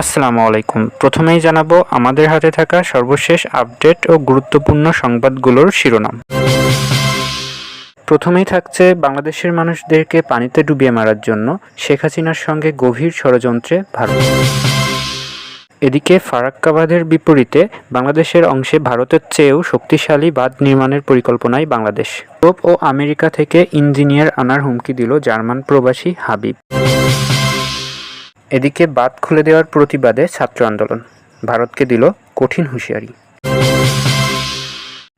আসসালামু আলাইকুম। প্রথমেই জানাবো আমাদের হাতে থাকা সর্বশেষ আপডেট ও গুরুত্বপূর্ণ সংবাদগুলোর শিরোনাম। প্রথমেই থাকছে বাংলাদেশের মানুষদেরকে পানিতে ডুবিয়ে মারার জন্য শেখ হাসিনার সঙ্গে গভীর ষড়যন্ত্রে ভারত। এদিকে ফারাক্কা বাঁধের বিপরীতে বাংলাদেশের অংশে ভারতের চেয়েও শক্তিশালী বাঁধ নির্মাণের পরিকল্পনায় বাংলাদেশ। ইউরোপ ও আমেরিকা থেকে ইঞ্জিনিয়ার আনার হুমকি দিল জার্মান প্রবাসী হাবিব। এদিকে বাঁধ খুলে দেওয়ার প্রতিবাদে ছাত্র আন্দোলন, ভারতকে দিল কঠিন হুঁশিয়ারি।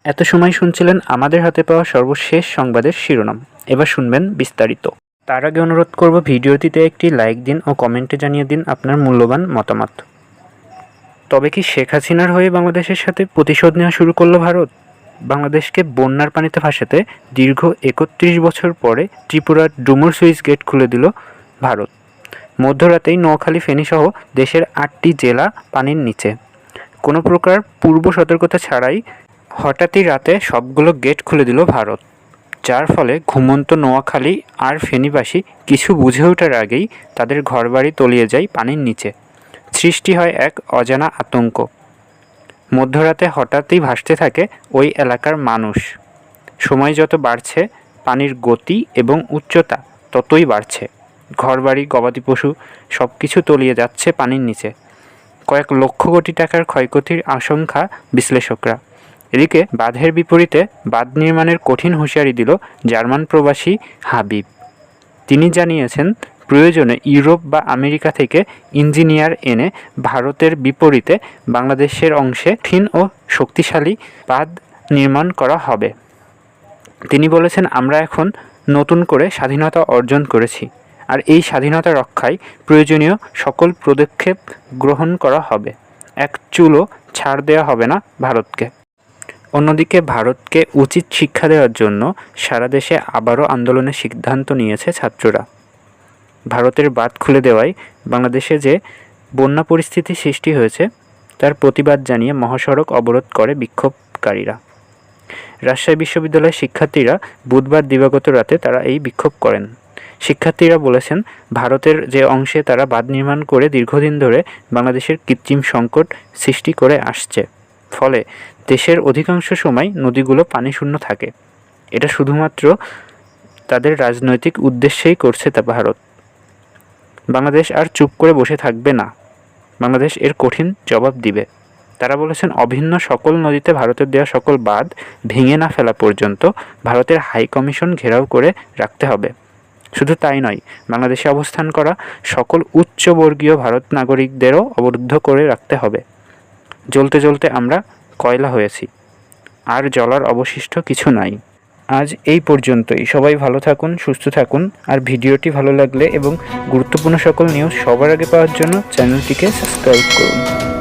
এত সময় শুনছিলেন আমাদের হাতে পাওয়া সর্বশেষ সংবাদের শিরোনাম। এবার শুনবেন বিস্তারিত। তার আগে অনুরোধ করব ভিডিওটিতে একটি লাইক দিন ও কমেন্টে জানিয়ে দিন আপনার মূল্যবান মতামত। তবে কি শেখ হাসিনার হয়ে বাংলাদেশের সাথে প্রতিশোধ নেওয়া শুরু করলো ভারত? বাংলাদেশকে বন্যার পানিতে ভাসাতে দীর্ঘ ৩১ বছর পরে ত্রিপুরার ডুমুর সুইচ গেট খুলে দিল ভারত। মধ্যরাতেই নোয়াখালী, ফেনীসহ দেশের ৮টি জেলা পানির নিচে। কোনো প্রকার পূর্ব সতর্কতা ছাড়াই হঠাৎই রাতে সবগুলো গেট খুলে দিল ভারত, যার ফলে ঘুমন্ত নোয়াখালী আর ফেনীবাসী কিছু বুঝে ওঠার আগেই তাদের ঘরবাড়ি তলিয়ে যায় পানির নিচে। সৃষ্টি হয় এক অজানা আতঙ্ক। মধ্যরাতে হঠাৎই ভাসতে থাকে ওই এলাকার মানুষ। সময় যত বাড়ছে পানির গতি এবং উচ্চতা ততই বাড়ছে। ঘরবাড়ি, গবাদি পশু সব কিছু তলিয়ে যাচ্ছে পানির নিচে। কয়েক লক্ষ কোটি টাকার ক্ষয়ক্ষতির আশঙ্কা বিশ্লেষকরা। এদিকে বাঁধের বিপরীতে বাঁধ নির্মাণের কঠিন হুঁশিয়ারি দিল জার্মান প্রবাসী হাবিব। তিনি জানিয়েছেন, প্রয়োজনে ইউরোপ বা আমেরিকা থেকে ইঞ্জিনিয়ার এনে ভারতের বিপরীতে বাংলাদেশের অংশে কঠিন ও শক্তিশালী বাঁধ নির্মাণ করা হবে। তিনি বলেছেন, আমরা এখন নতুন করে স্বাধীনতা অর্জন করেছি, আর এই স্বাধীনতা রক্ষায় প্রয়োজনীয় সকল পদক্ষেপ গ্রহণ করা হবে। এক চুলও ছাড় দেওয়া হবে না ভারতকে। অন্যদিকে ভারতকে উচিত শিক্ষা দেওয়ার জন্য সারা দেশে আবারও আন্দোলনের সিদ্ধান্ত নিয়েছে ছাত্ররা। ভারতের বাঁধ খুলে দেওয়ায় বাংলাদেশে যে বন্যা পরিস্থিতি সৃষ্টি হয়েছে তার প্রতিবাদ জানিয়ে মহাসড়ক অবরোধ করে বিক্ষোভকারীরা। রাজশাহী বিশ্ববিদ্যালয়ের শিক্ষার্থীরা বুধবার দিবাগত রাতে তারা এই বিক্ষোভ করেন। শিক্ষার্থীরা বলেছেন, ভারতের যে অংশে তারা বাঁধ নির্মাণ করে দীর্ঘদিন ধরে বাংলাদেশের কৃত্রিম সংকট সৃষ্টি করে আসছে, ফলে দেশের অধিকাংশ সময় নদীগুলো পানিশূন্য থাকে। এটা শুধুমাত্র তাদের রাজনৈতিক উদ্দেশ্যেই করছে তা ভারত। বাংলাদেশ আর চুপ করে বসে থাকবে না, বাংলাদেশ এর কঠিন জবাব দিবে। তারা বলেছেন, অভিন্ন সকল নদীতে ভারতের দেওয়া সকল বাঁধ ভেঙে না ফেলা পর্যন্ত ভারতের হাই কমিশন ঘেরাও করে রাখতে হবে। শুধু তাই নয়, বাংলাদেশে অবস্থান করা সকল উচ্চবর্গীয় ভারত নাগরিকদেরও অবরুদ্ধ করে রাখতে হবে। জ্বলতে জ্বলতে আমরা কয়লা হয়েছি, আর জ্বলার অবশিষ্ট কিছু নাই। আজ এই পর্যন্তই। সবাই ভালো থাকুন, সুস্থ থাকুন। আর ভিডিওটি ভালো লাগলে এবং গুরুত্বপূর্ণ সকল নিউজ সবার আগে পাওয়ার জন্য চ্যানেলটিকে সাবস্ক্রাইব করুন।